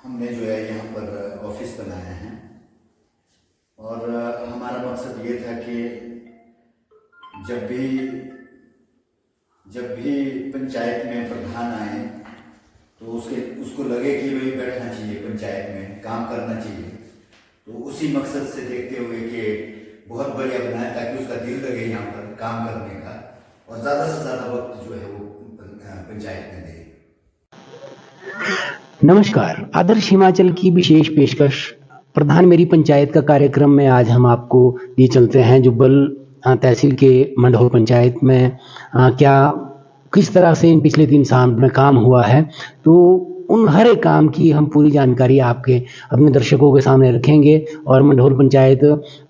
हमने जो है यहाँ पर ऑफिस बनाया है और हमारा मकसद ये था कि जब भी जब भी पंचायत में प्रधान आए तो उसको लगे कि भाई बैठना चाहिए, पंचायत में काम करना चाहिए। तो उसी मकसद से देखते हुए कि बहुत बढ़िया बनाया ताकि उसका दिल लगे यहाँ पर काम करने का और ज़्यादा से ज़्यादा वक्त जो है वो पंचायत में दे। नमस्कार, आदर्श हिमाचल की विशेष पेशकश प्रधान मेरी पंचायत का कार्यक्रम में आज हम आपको ये चलते हैं जुब्बल तहसील के मंढोल पंचायत में किस तरह से इन पिछले 3 साल में काम हुआ है। तो उन हर एक काम की हम पूरी जानकारी आपके अपने दर्शकों के सामने रखेंगे और मंढोल पंचायत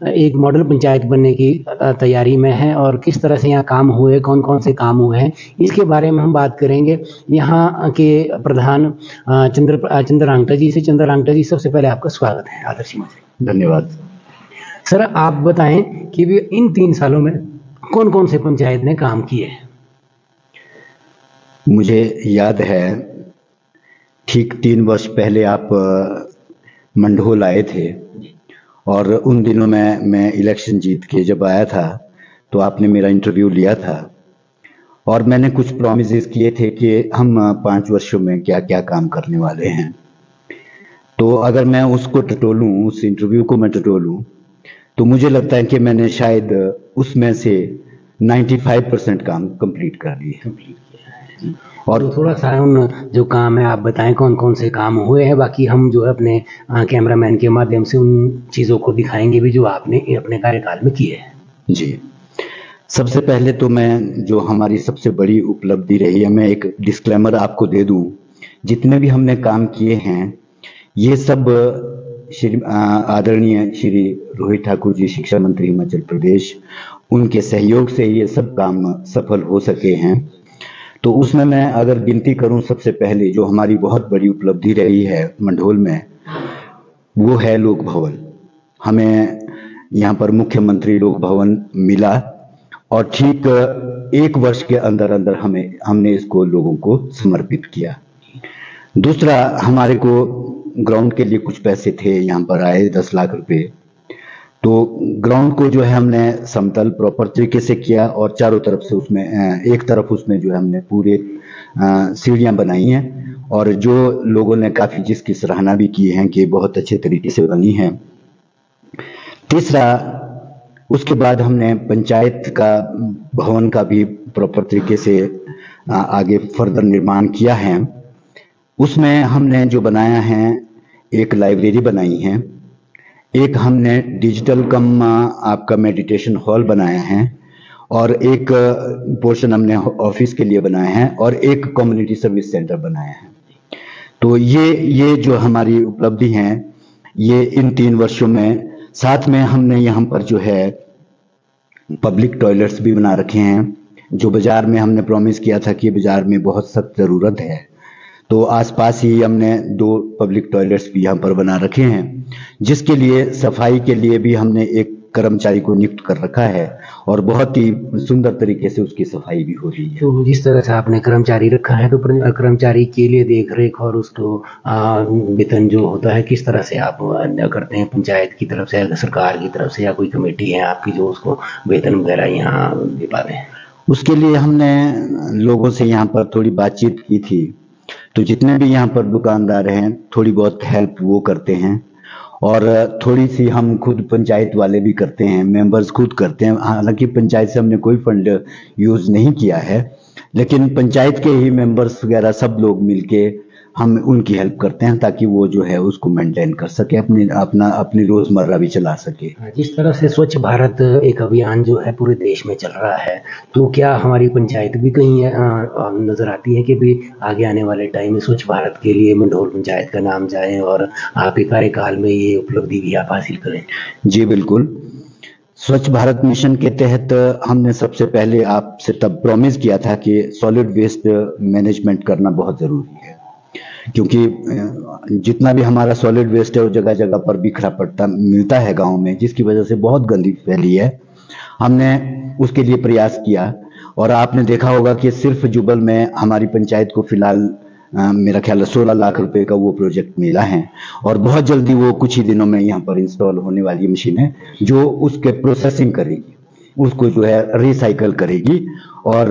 एक मॉडल पंचायत बनने की तैयारी में है और किस तरह से यहाँ काम हुए, कौन कौन से काम हुए हैं, इसके बारे में हम बात करेंगे यहाँ के प्रधान चंद्र जी से। चंद्र जी, सबसे पहले आपका स्वागत है आदर्श हिमाचल। धन्यवाद सर, आप बताएं कि इन 3 सालों में कौन कौन से पंचायत ने काम किए हैं। मुझे याद है ठीक 3 वर्ष पहले आप मंढोल आए थे और उन दिनों में मैं इलेक्शन जीत के जब आया था तो आपने मेरा इंटरव्यू लिया था और मैंने कुछ प्रॉमिसेस किए थे कि हम 5 वर्षों में क्या क्या काम करने वाले हैं। तो अगर मैं उसको टटोलूं, उस इंटरव्यू को मैं टटोलूं, तो मुझे लगता है कि मैंने शायद उसमें से 95% काम कंप्लीट कर लिए। और तो थोड़ा सा उन जो काम है आप बताएं कौन कौन से काम हुए हैं, बाकी हम जो है अपने कैमरामैन के माध्यम से उन चीज़ों को दिखाएंगे भी जो आपने अपने कार्यकाल में किए हैं। जी, सबसे पहले तो मैं जो हमारी सबसे बड़ी उपलब्धि रही है, मैं एक डिस्क्लेमर आपको दे दूं, जितने भी हमने काम किए हैं ये सब आदरणीय श्री रोहित ठाकुर जी, शिक्षा मंत्री हिमाचल प्रदेश, उनके सहयोग से ये सब काम सफल हो सके हैं। तो उसमें मैं अगर गिनती करूं, सबसे पहले जो हमारी बहुत बड़ी उपलब्धि रही है मंढोल में वो है लोक भवन। हमें यहाँ पर मुख्यमंत्री लोक भवन मिला और ठीक 1 वर्ष के अंदर अंदर हमने इसको लोगों को समर्पित किया। दूसरा, हमारे को ग्राउंड के लिए कुछ पैसे थे, यहाँ पर आए 10 लाख रुपए। तो ग्राउंड को जो है हमने समतल प्रॉपर तरीके से किया और चारों तरफ से उसमें एक तरफ उसमें जो है हमने पूरे सीढ़ियां बनाई हैं और जो लोगों ने काफी जिसकी सराहना भी की है कि बहुत अच्छे तरीके से बनी है। तीसरा, उसके बाद हमने पंचायत का भवन का भी प्रॉपर तरीके से आगे फर्दर निर्माण किया है। उसमें हमने जो बनाया है, एक लाइब्रेरी बनाई है, एक हमने डिजिटल कम आपका मेडिटेशन हॉल बनाया है और एक पोर्शन हमने ऑफिस के लिए बनाया है और एक कम्युनिटी सर्विस सेंटर बनाया है। तो ये जो हमारी उपलब्धि हैं ये इन 3 वर्षों में, साथ में हमने यहाँ पर जो है पब्लिक टॉयलेट्स भी बना रखे हैं, जो बाजार में हमने प्रॉमिस किया था कि बाजार में बहुत सख्त ज़रूरत है। तो आसपास ही हमने 2 पब्लिक टॉयलेट्स भी यहाँ पर बना रखे हैं, जिसके लिए सफाई के लिए भी हमने एक कर्मचारी को नियुक्त कर रखा है और बहुत ही सुंदर तरीके से उसकी सफाई भी हो रही है। तो जिस तरह से आपने कर्मचारी रखा है तो कर्मचारी के लिए देख रेख और उसको वेतन जो होता है किस तरह से आप करते हैं, पंचायत की तरफ से, सरकार की तरफ से या कोई कमेटी है आपकी जो उसको वेतन वगैरह यहाँ दे पाते हैं? उसके लिए हमने लोगों से यहाँ पर थोड़ी बातचीत की थी, तो जितने भी यहाँ पर दुकानदार हैं थोड़ी बहुत हेल्प वो करते हैं और थोड़ी सी हम खुद पंचायत वाले भी करते हैं, मेंबर्स खुद करते हैं। हालांकि पंचायत से हमने कोई फंड यूज नहीं किया है, लेकिन पंचायत के ही मेंबर्स वगैरह सब लोग मिलके हम उनकी हेल्प करते हैं ताकि वो जो है उसको मेंटेन कर सके, अपनी रोजमर्रा भी चला सके। जिस तरह से स्वच्छ भारत एक अभियान जो है पूरे देश में चल रहा है, तो क्या हमारी पंचायत भी कहीं नजर आती है कि भी आगे आने वाले टाइम में स्वच्छ भारत के लिए मंढोल पंचायत का नाम जाए और आपके कार्यकाल में ये उपलब्धि भी आप हासिल करें? जी बिल्कुल। स्वच्छ भारत मिशन के तहत हमने सबसे पहले आपसे तब प्रॉमिस किया था कि सॉलिड वेस्ट मैनेजमेंट करना बहुत जरूरी है, क्योंकि जितना भी हमारा सॉलिड वेस्ट है वो जगह जगह पर बिखरा पड़ता मिलता है गांव में, जिसकी वजह से बहुत गंदगी फैली है। हमने उसके लिए प्रयास किया और आपने देखा होगा कि सिर्फ जुब्बल में हमारी पंचायत को फिलहाल मेरा ख्याल है 16 लाख रुपए का वो प्रोजेक्ट मिला है और बहुत जल्दी वो कुछ ही दिनों में यहाँ पर इंस्टॉल होने वाली मशीन है जो उसके प्रोसेसिंग करेगी, उसको जो है रिसाइकल करेगी। और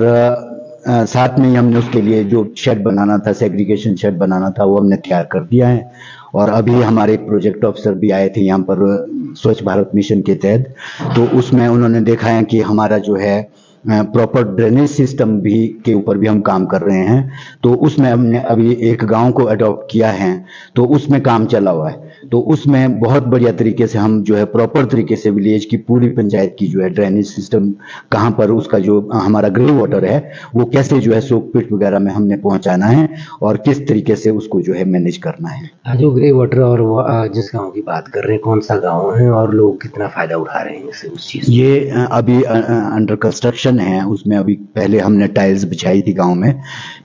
साथ में ही हमने उसके लिए जो शेड बनाना था, सेग्रीगेशन शेड बनाना था, वो हमने तैयार कर दिया है। और अभी हमारे प्रोजेक्ट ऑफिसर भी आए थे यहाँ पर स्वच्छ भारत मिशन के तहत, तो उसमें उन्होंने देखा है कि हमारा जो है प्रॉपर ड्रेनेज सिस्टम भी के ऊपर भी हम काम कर रहे हैं। तो उसमें हमने अभी एक गांव को अडॉप्ट किया है, तो उसमें काम चला हुआ है। तो उसमें बहुत बढ़िया तरीके से हम जो है प्रॉपर तरीके से विलेज की पूरी पंचायत की जो है ड्रेनेज सिस्टम कहाँ पर उसका जो हमारा ग्रे वाटर है वो कैसे जो है सोक पिट वगैरह में हमने पहुंचाना है और किस तरीके से उसको जो है मैनेज करना है। जो ग्रे वाटर और जिस गांव की बात कर रहे हैं, कौन सा गांव है और लोग कितना फायदा उठा रहे हैं इससे, उस चीज से? ये अभी अंडर कंस्ट्रक्शन है। उसमें अभी पहले हमने टाइल्स बिछाई थी गांव में,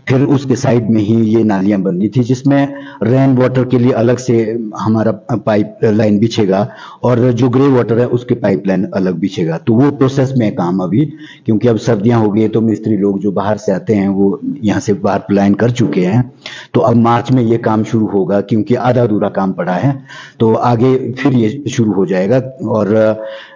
फिर उसके साइड में ही ये नालियां बननी थी जिसमें रेन वाटर के लिए अलग से हमारा पाइप लाइन बिछेगा और जो ग्रे वाटर है उसके पाइप लाइन अलग बिछेगा। तो वो प्रोसेस में काम अभी, क्योंकि अब सर्दियां हो गई तो मिस्त्री लोग जो बाहर से आते हैं वो यहाँ से बाहर प्लान कर चुके हैं। तो अब मार्च में ये काम शुरू होगा, क्योंकि आधा अधूरा काम पड़ा है, तो आगे फिर ये शुरू हो जाएगा। और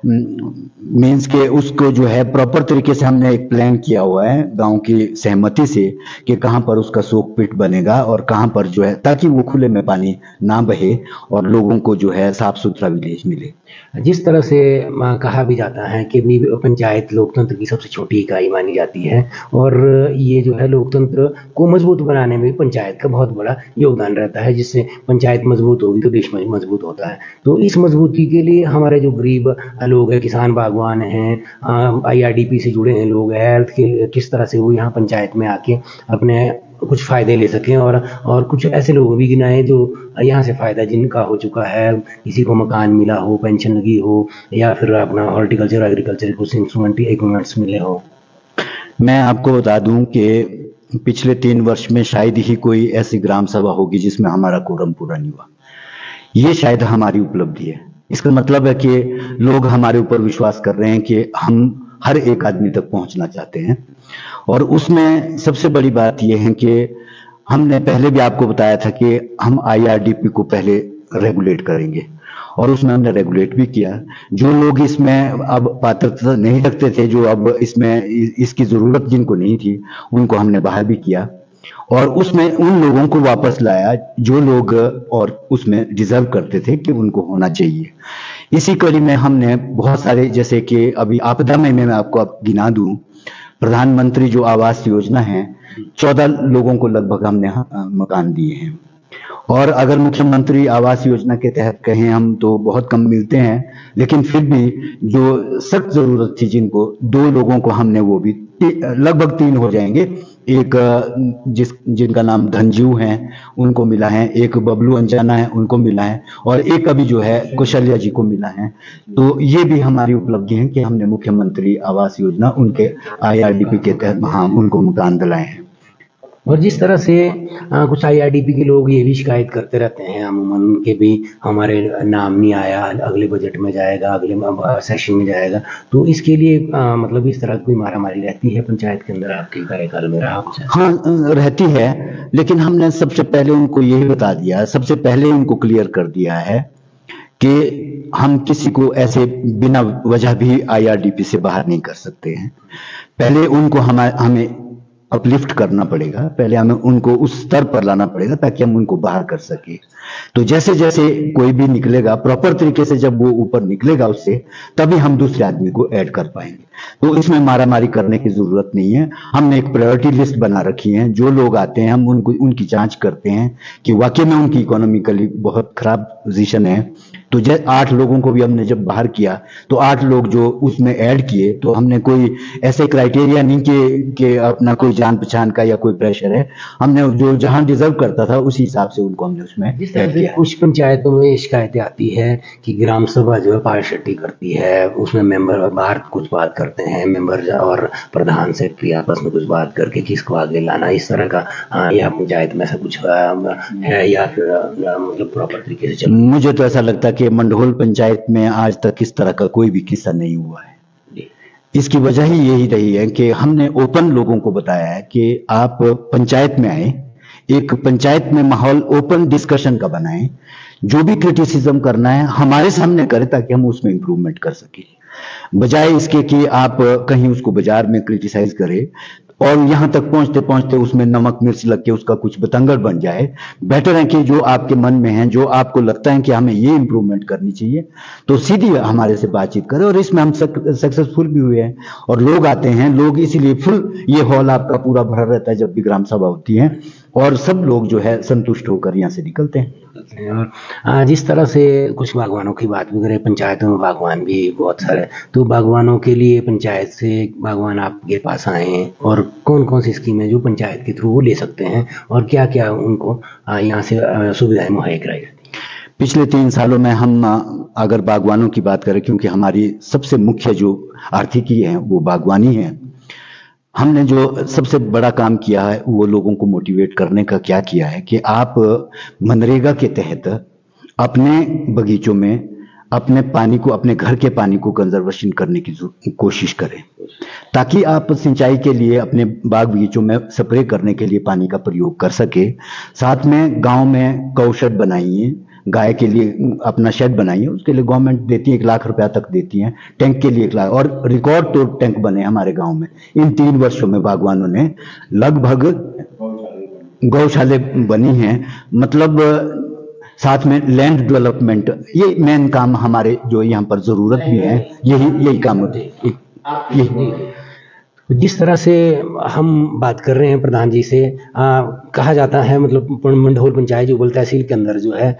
मीन्स के उसको जो है प्रॉपर तरीके से हमने एक प्लान किया हुआ है गांव की सहमति से कि कहां पर उसका सोक पिट बनेगा और कहां पर जो है, ताकि वो खुले में पानी ना बहे और लोगों को जो है साफ सुथरा विलेज मिले। जिस तरह से कहा भी जाता है कि पंचायत लोकतंत्र की सबसे छोटी इकाई मानी जाती है और ये जो है लोकतंत्र को मजबूत बनाने में पंचायत का बहुत बड़ा योगदान रहता है, जिससे पंचायत मजबूत होगी तो देश में मजबूत होता है। तो इस मजबूती के लिए हमारे जो गरीब लोग हैं, किसान बागवान हैं, IRDP से जुड़े हैं लोग, हेल्थ के, किस तरह से वो यहाँ पंचायत में आके अपने कुछ फायदे ले सकें और कुछ ऐसे लोग भी गिनाए जो यहाँ से फायदा जिनका हो चुका है, किसी को मकान मिला हो, पेंशन लगी हो, या फिर अपना हॉर्टिकल्चर एग्रीकल्चर कुछ इक्विपमेंट्स मिले हो। मैं आपको बता दूं कि पिछले 3 वर्ष में शायद ही कोई ऐसी ग्राम सभा होगी जिसमें हमारा कोरम पूरा नहीं हुआ। ये शायद हमारी उपलब्धि है। इसका मतलब है कि लोग हमारे ऊपर विश्वास कर रहे हैं कि हम हर एक आदमी तक पहुंचना चाहते हैं। और उसमें सबसे बड़ी बात यह है कि हमने पहले भी आपको बताया था कि हम IRDP को पहले रेगुलेट करेंगे और उसमें हमने रेगुलेट भी किया। जो लोग इसमें अब पात्रता नहीं रखते थे, जो अब इसमें इसकी जरूरत जिनको नहीं थी, उनको हमने बाहर भी किया और उसमें उन लोगों को वापस लाया जो लोग और उसमें डिजर्व करते थे कि उनको होना चाहिए। इसी कड़ी में हमने बहुत सारे, जैसे कि अभी आपदा में मैं आपको गिना दूं, प्रधानमंत्री जो आवास योजना है, 14 लोगों को लगभग हमने मकान दिए हैं। और अगर मुख्यमंत्री आवास योजना के तहत कहें हम तो बहुत कम मिलते हैं, लेकिन फिर भी जो सख्त जरूरत थी जिनको, 2 लोगों को हमने, वो भी लगभग 3 हो जाएंगे, एक जिनका नाम धनजीव है उनको मिला है, एक बबलू अंजाना है उनको मिला है, और एक अभी जो है कौशल्या जी को मिला है। तो ये भी हमारी उपलब्धि है कि हमने मुख्यमंत्री आवास योजना उनके IRDP के तहत उनको मकान दिलाए हैं। और जिस तरह से कुछ IRDP के लोग ये भी शिकायत करते रहते हैं अमूमन के भी हमारे नाम नहीं आया, अगले बजट में जाएगा, अगले सेशन में जाएगा, तो इसके लिए मतलब इस तरह की मारामारी रहती है पंचायत के अंदर आपके कार्यकाल में रहा कुछ? हाँ, रहती है, लेकिन हमने सबसे पहले उनको यही बता दिया, सबसे पहले उनको क्लियर कर दिया है कि हम किसी को ऐसे बिना वजह भी IRDP से बाहर नहीं कर सकते हैं। पहले उनको हमें अपलिफ्ट करना पड़ेगा, पहले हमें उनको उस स्तर पर लाना पड़ेगा ताकि हम उनको बाहर कर सके। तो जैसे जैसे कोई भी निकलेगा प्रॉपर तरीके से, जब वो ऊपर निकलेगा उससे, तभी हम दूसरे आदमी को ऐड कर पाएंगे। तो इसमें मारामारी करने की जरूरत नहीं है। हमने एक प्रायोरिटी लिस्ट बना रखी है, जो लोग आते हैं हम उनकी जांच करते हैं कि वाकई में उनकी इकोनॉमिकली बहुत खराब पोजीशन है। तो 8 लोगों को भी हमने जब बाहर किया तो 8 लोग जो उसमें ऐड किए, तो हमने कोई ऐसे क्राइटेरिया नहीं कि अपना कोई जान पहचान का या कोई प्रेशर है, हमने जो जहां डिजर्व करता था उसी हिसाब से उनको हमने उसमें जिस तरह से कुछ पंचायतों में शिकायतें आती है कि ग्राम सभा जो है पारदर्शी करती है, उसमें मेंबर बाहर कुछ बात करते हैं, मेंबर और प्रधान सेक्रेटरी आपस में कुछ बात करके किसको आगे लाना, इस तरह का यह पंचायत में ऐसा कुछ है या फिर मतलब प्रॉपर तरीके से चल? मुझे तो ऐसा लगता है कि मंडहोल पंचायत में आज तक इस तरह का कोई भी किस्सा नहीं हुआ है। इसकी वजह ही यही रही है कि हमने ओपन लोगों को बताया है कि आप पंचायत में आए, एक पंचायत में माहौल ओपन डिस्कशन का बनाएं, जो भी क्रिटिसिज्म करना है हमारे सामने करें ताकि हम उसमें इंप्रूवमेंट कर सकें, बजाय इसके कि आप कहीं उसको बाजार में क्रिटिसाइज करें और यहां तक पहुंचते पहुंचते उसमें नमक मिर्च लग के उसका कुछ बतंगड़ बन जाए। बेटर है कि जो आपके मन में है, जो आपको लगता है कि हमें ये इंप्रूवमेंट करनी चाहिए, तो सीधी हमारे से बातचीत करें। और इसमें हम सक्सेसफुल भी हुए हैं और लोग आते हैं, लोग इसीलिए फुल ये हॉल आपका पूरा भरा रहता है जब भी ग्राम सभा होती है, और सब लोग जो है संतुष्ट होकर यहाँ से निकलते हैं। और जिस तरह से कुछ बागवानों की बात भी करें, पंचायतों में बागवान भी बहुत सारे, तो बागवानों के लिए पंचायत से बागवान आपके पास आए हैं और कौन कौन सी स्कीमें जो पंचायत के थ्रू वो ले सकते हैं और क्या क्या उनको यहाँ से सुविधाएं मुहैया कराई जाती हैं? पिछले 3 सालों में हम अगर बागवानों की बात करें, क्योंकि हमारी सबसे मुख्य जो आर्थिकी है वो बागवानी है, हमने जो सबसे बड़ा काम किया है वो लोगों को मोटिवेट करने का क्या किया है कि आप मनरेगा के तहत अपने बगीचों में अपने पानी को, अपने घर के पानी को कंजर्वेशन करने की कोशिश करें, ताकि आप सिंचाई के लिए अपने बाग बगीचों में स्प्रे करने के लिए पानी का प्रयोग कर सके। साथ में गांव में गौ शेड बनाइए, गाय के लिए अपना शेड बनाइए, उसके लिए गवर्नमेंट देती है 1 लाख रुपया तक देती है, टैंक के लिए 1 लाख, और रिकॉर्ड तोड़ टैंक बने हमारे गांव में। इन 3 वर्षों में बागवानों ने लगभग गौशाले बनी हैं, मतलब साथ में लैंड डेवलपमेंट, ये मेन काम हमारे जो यहाँ पर जरूरत भी है, यही काम होते हैं। जिस तरह से हम बात कर रहे हैं प्रधान जी से, कहा जाता है, मतलब मंढोल पंचायत जुब्बल तहसील के अंदर जो है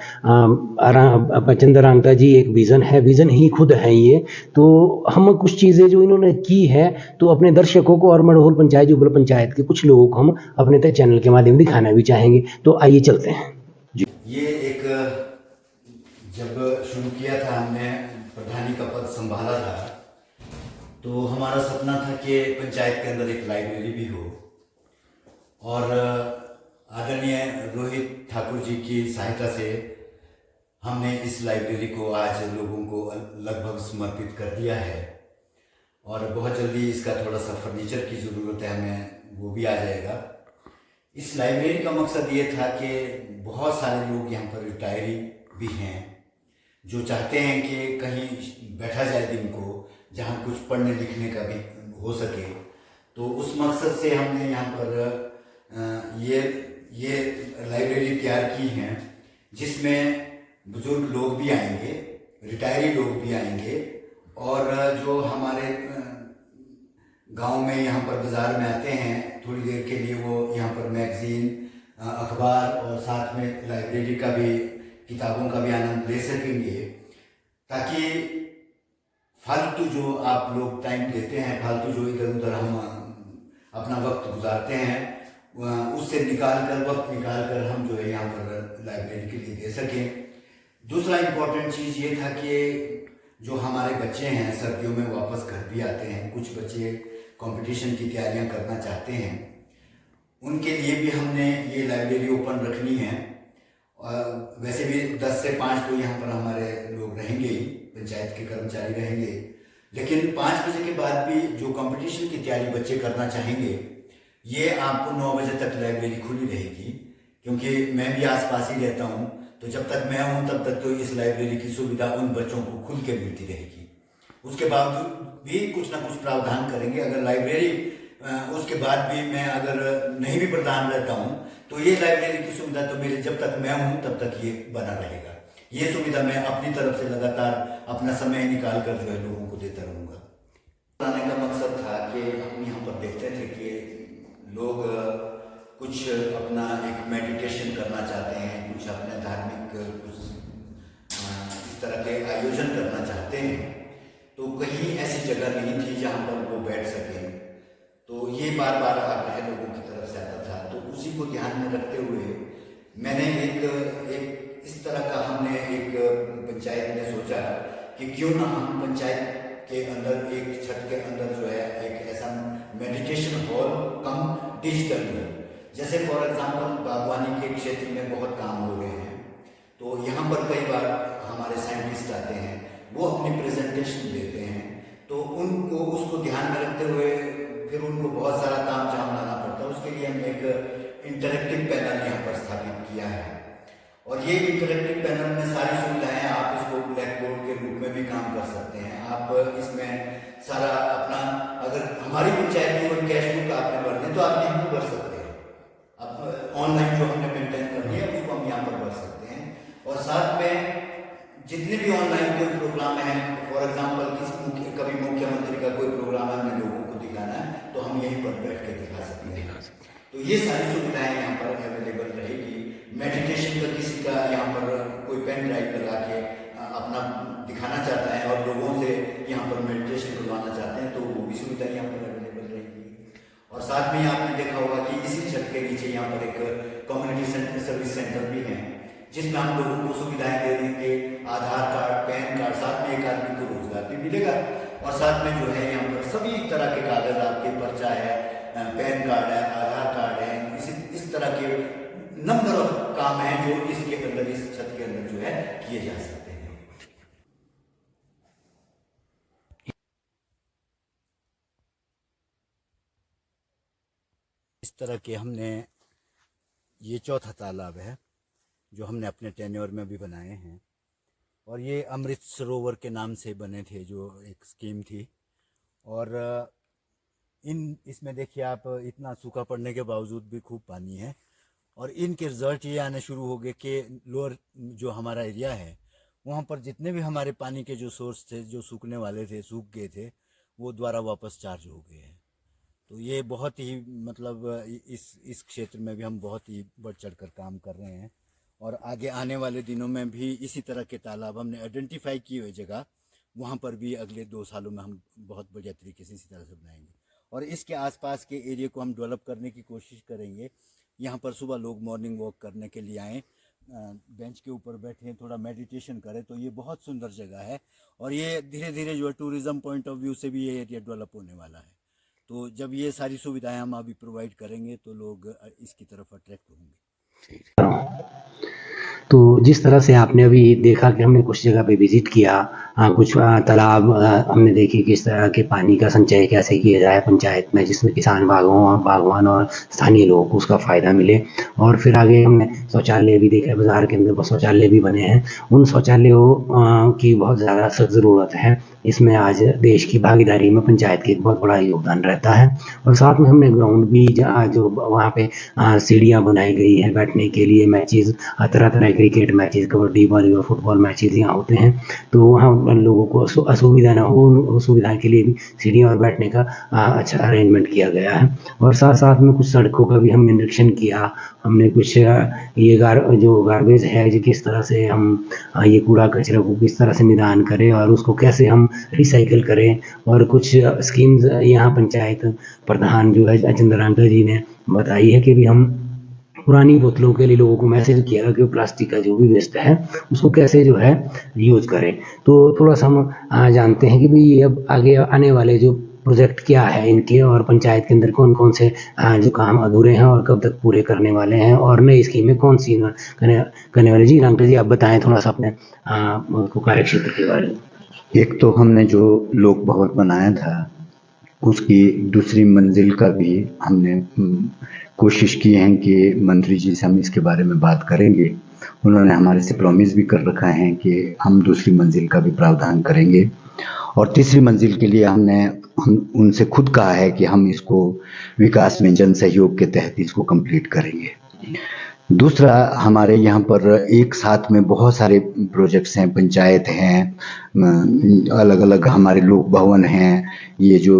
चंद्र रांगटा जी एक विज़न है, विज़न ही खुद है ये। तो हम कुछ चीज़ें जो इन्होंने की है तो अपने दर्शकों को और मंढोल पंचायत जुब्बल पंचायत के कुछ लोगों को हम अपने चैनल के माध्यम दिखाना भी चाहेंगे, तो आइए चलते हैं। ये एक जब शुरू किया था, हमने प्रधानी का पद संभाला था, तो हमारा सपना था कि पंचायत के अंदर एक लाइब्रेरी भी हो, और आदरणीय रोहित ठाकुर जी की सहायता से हमने इस लाइब्रेरी को आज लोगों को लगभग समर्पित कर दिया है। और बहुत जल्दी इसका थोड़ा सा फर्नीचर की ज़रूरत है हमें, वो भी आ जाएगा। इस लाइब्रेरी का मकसद ये था कि बहुत सारे लोग यहाँ पर रिटायरी भी हैं जो चाहते हैं कि कहीं बैठा जाए दिन को, जहाँ कुछ पढ़ने लिखने का भी हो सके। तो उस मकसद से हमने यहाँ पर ये लाइब्रेरी तैयार की है, जिसमें बुजुर्ग लोग भी आएंगे, रिटायरी लोग भी आएंगे, और जो हमारे गांव में यहाँ पर बाजार में आते हैं थोड़ी देर के लिए, वो यहाँ पर मैगजीन, अखबार और साथ में लाइब्रेरी का भी, किताबों का भी आनंद ले सकेंगे, ताकि फालतू जो आप लोग टाइम देते हैं, फालतू जो इधर उधर हम अपना वक्त गुजारते हैं, उससे वक्त निकाल कर हम जो है यहाँ पर लाइब्रेरी के लिए दे सकें। दूसरा इम्पोर्टेंट चीज़ ये था कि जो हमारे बच्चे हैं सर्दियों में वापस घर भी आते हैं, कुछ बच्चे कंपटीशन की तैयारियां करना चाहते हैं, उनके लिए भी हमने ये लाइब्रेरी ओपन रखनी है। वैसे भी 10 से 5 तो यहाँ पर हमारे लोग रहेंगे ही, पंचायत के कर्मचारी रहेंगे, लेकिन 5 बजे के बाद भी जो कंपटीशन की तैयारी बच्चे करना चाहेंगे, ये आपको 9 बजे तक लाइब्रेरी खुली रहेगी, क्योंकि मैं भी आसपास ही रहता हूँ। तो जब तक मैं हूँ तब तक तो इस लाइब्रेरी की सुविधा उन बच्चों को खुल के मिलती रहेगी। उसके बावजूद भी कुछ ना कुछ प्रावधान करेंगे। अगर लाइब्रेरी उसके बाद भी मैं अगर नहीं भी प्रधान रहता हूँ, तो ये लाइब्रेरी की सुविधा तो मेरे जब तक मैं हूँ तब तक ये बना रहेगा। ये सुविधा मैं अपनी तरफ से लगातार अपना समय निकाल कर जो है लोगों को देता रहूँगा। आने का मकसद था कि हम यहाँ पर देखते थे कि लोग कुछ अपना एक मेडिटेशन करना चाहते हैं, कुछ अपने धार्मिक कुछ इस तरह के आयोजन करना चाहते हैं, तो कहीं ऐसी जगह नहीं थी जहाँ पर वो बैठ सकें। तो ये बार बार आग्रह लोगों की तरफ से आता था, तो उसी को ध्यान में रखते हुए मैंने एक इस तरह का हमने एक पंचायत में सोचा कि क्यों ना हम पंचायत के अंदर एक छत के अंदर जो है एक ऐसा मेडिटेशन हॉल कम डिजिटल हो। जैसे फॉर एग्जांपल बागवानी के क्षेत्र में बहुत काम हो रहे हैं, तो यहाँ पर कई बार हमारे साइंटिस्ट आते हैं, वो अपनी प्रेजेंटेशन देते हैं, तो उनको उसको ध्यान में रखते हुए फिर उनको बहुत सारा काम लाना पड़ता है। उसके लिए हमने एक इंटरेक्टिव पैनल यहाँ पर स्थापित किया है। और ये इंटरेक्टिव पैनल में सारी सुविधाएं, आप इसको ब्लैक बोर्ड के रूप में भी काम कर सकते हैं। आप इसमें सारा अपना, अगर हमारी पंचायत की कैश बुक आपने भरनी तो आप यहाँ पर भर सकते हैं। अब ऑनलाइन जो हमने मेंटेन कर दिया उसको हम यहाँ पर भर सकते हैं। और साथ में जितने भी ऑनलाइन कोई प्रोग्राम है, फॉर एग्जाम्पल कभी मुख्यमंत्री का कोई प्रोग्राम हमें लोगों को दिखाना है तो हम यहीं पर बैठ के दिखा सकते हैं। तो ये सारी सुविधाएं यहाँ पर अवेलेबल रहेगी। मेडिटेशन का किसी का यहाँ पर कोई पेन ड्राइव लगा के अपना दिखाना चाहता है और लोगों से यहाँ पर मेडिटेशन करवाना चाहते हैं तो वो भी सुविधा यहाँ पर अवेलेबल रहेगी। और साथ में आपने देखा होगा कि इसी छत के नीचे यहाँ पर एक कम्युनिटी सर्विस सेंटर भी है, जिसमें हम लोगों को सुविधाएं दे देंगे। आधार कार्ड, पैन कार्ड, साथ में एक आदमी को रोजगार भी मिलेगा। और साथ में जो है यहाँ पर सभी तरह के कागज, आपके पर्चा है, पैन कार्ड है, आधार कार्ड है, इस तरह के नंबर ऑफ काम है जो इसके अंदर, इस छत के अंदर जो है किए जा सकते हैं। इस तरह के हमने, ये चौथा तालाब है जो हमने अपने टेन्योर में भी बनाए हैं। और ये अमृत सरोवर के नाम से बने थे, जो एक स्कीम थी। और इसमें देखिए आप, इतना सूखा पड़ने के बावजूद भी खूब पानी है। और इनके रिजल्ट ये आने शुरू हो गए कि लोअर जो हमारा एरिया है वहाँ पर जितने भी हमारे पानी के जो सोर्स थे, जो सूखने वाले थे, सूख गए थे, वो दोबारा वापस चार्ज हो गए हैं। तो ये बहुत ही, मतलब इस क्षेत्र में भी हम बहुत ही बढ़ चढ़ कर काम कर रहे हैं। और आगे आने वाले दिनों में भी इसी तरह के तालाब हमने आइडेंटिफाई किए हुए जगह, वहाँ पर भी अगले 2 सालों में हम बहुत बढ़िया तरीके से इसी तरह से बनाएंगे। और इसके आसपास के एरिया को हम डेवलप करने की कोशिश करेंगे। यहाँ पर सुबह लोग मॉर्निंग वॉक करने के लिए आएँ, बेंच के ऊपर बैठें, थोड़ा मेडिटेशन करें, तो ये बहुत सुंदर जगह है। और ये धीरे धीरे जो है टूरिज़्म पॉइंट ऑफ व्यू से भी ये एरिया डेवलप होने वाला है। तो जब ये सारी सुविधाएं हम अभी प्रोवाइड करेंगे तो लोग इसकी तरफ अट्रैक्ट होंगे। तो जिस तरह से आपने अभी देखा कि हमने कुछ जगह पे विजिट किया, कुछ तालाब हमने देखे किस तरह के पानी का संचय कैसे किया जाए पंचायत में, जिसमें किसान बागवान और स्थानीय लोगों को उसका फ़ायदा मिले। और फिर आगे हमने शौचालय भी देखा, बाज़ार के अंदर शौचालय भी बने हैं। उन शौचालयों की बहुत ज़्यादा सख्त ज़रूरत है। इसमें आज देश की भागीदारी में पंचायत की एक बहुत बड़ा योगदान रहता है। और साथ में हमने ग्राउंड भी जो वहाँ पे सीढ़ियाँ बनाई गई हैं बैठने के लिए, मैचेस, तरह तरह cricket matches, kabaddi, volleyball, football matches यहाँ होते हैं। तो वहाँ लोगों को असुविधा ना हो, उन सुविधा के लिए भी सीढ़ियाँ और बैठने का अच्छा अरेंजमेंट किया गया है। और साथ साथ में कुछ सड़कों का भी हमने निरीक्षण किया। हमने कुछ ये जो गार्बेज है, जो किस तरह से हम ये कूड़ा कचरा को किस तरह से निदान करें और उसको कैसे हम रिसाइकिल करें। और कुछ स्कीम्स यहाँ पंचायत प्रधान जो है चंद्रांका जी ने बताई है कि भी हम पुरानी बोतलों के लिए लोगों को मैसेज किया कि प्लास्टिक का जो भी वेस्ट है उसको कैसे जो है यूज करें। तो थोड़ा सा हम जानते हैं कि भाई अब आगे आने वाले जो प्रोजेक्ट क्या है इनके, और पंचायत के अंदर कौन कौन से जो काम अधूरे हैं और कब तक पूरे करने वाले हैं, और नई स्कीमें कौन सी करने वाले। जी रामकृष्ण जी, आप बताएं थोड़ा सा अपने कार्य क्षेत्र के बारे में। एक तो हमने जो लोक भवन बनाया था उसकी दूसरी मंजिल का भी हमने कोशिश की है कि मंत्री जी से हम इसके बारे में बात करेंगे। उन्होंने हमारे से प्रॉमिस भी कर रखा है कि हम दूसरी मंजिल का भी प्रावधान करेंगे। और तीसरी मंजिल के लिए हम उनसे खुद कहा है कि हम इसको विकास में जन सहयोग के तहत इसको कंप्लीट करेंगे। दूसरा, हमारे यहाँ पर एक साथ में बहुत सारे प्रोजेक्ट्स हैं, पंचायत हैं, अलग अलग हमारे लोक भवन हैं, ये जो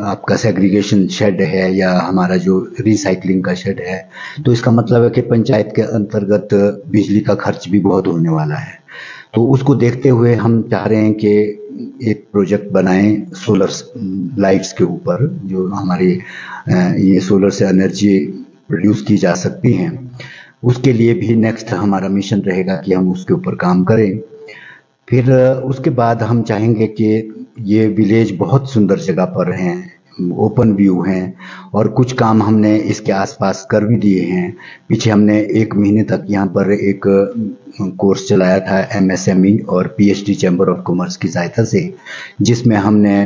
आपका सेग्रीगेशन शेड है या हमारा जो रिसाइकलिंग का शेड है। तो इसका मतलब है कि पंचायत के अंतर्गत बिजली का खर्च भी बहुत होने वाला है। तो उसको देखते हुए हम चाह रहे हैं कि एक प्रोजेक्ट बनाएं सोलर लाइट्स के ऊपर, जो हमारी ये सोलर से एनर्जी प्रोड्यूस की जा सकती हैं। उसके लिए भी नेक्स्ट हमारा मिशन रहेगा कि हम उसके ऊपर काम करें। फिर उसके बाद हम चाहेंगे कि ये विलेज बहुत सुंदर जगह पर हैं, ओपन व्यू हैं, और कुछ काम हमने इसके आसपास कर भी दिए हैं। पीछे हमने 1 महीने तक यहाँ पर एक कोर्स चलाया था MSME और PhD चैम्बर ऑफ कॉमर्स की सहायता से, जिसमें हमने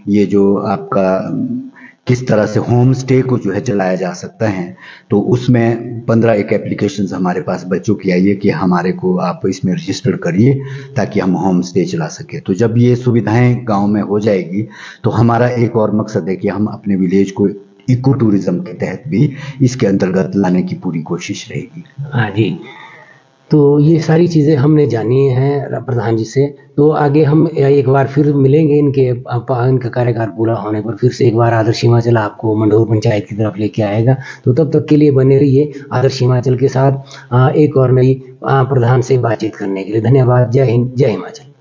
ये जो आपका किस तरह से होम स्टे को जो है चलाया जा सकता है। तो उसमें 15 एक एप्लीकेशंस हमारे पास बच्चों की आई है कि हमारे को आप इसमें रजिस्टर करिए ताकि हम होम स्टे चला सके। तो जब ये सुविधाएं गांव में हो जाएगी तो हमारा एक और मकसद है कि हम अपने विलेज को इको टूरिज्म के तहत भी इसके अंतर्गत लाने की पूरी कोशिश रहेगी। हाँ जी, तो ये सारी चीज़ें हमने जानी हैं प्रधान जी से। तो आगे हम एक बार फिर मिलेंगे इनका कार्यकाल पूरा होने पर, फिर से एक बार आदर्श हिमाचल आपको मंढोर पंचायत की तरफ लेके आएगा। तो तब तक के लिए बने रहिए आदर्श हिमाचल के साथ एक और नई प्रधान से बातचीत करने के लिए। धन्यवाद। जय हिंद, जय हिमाचल।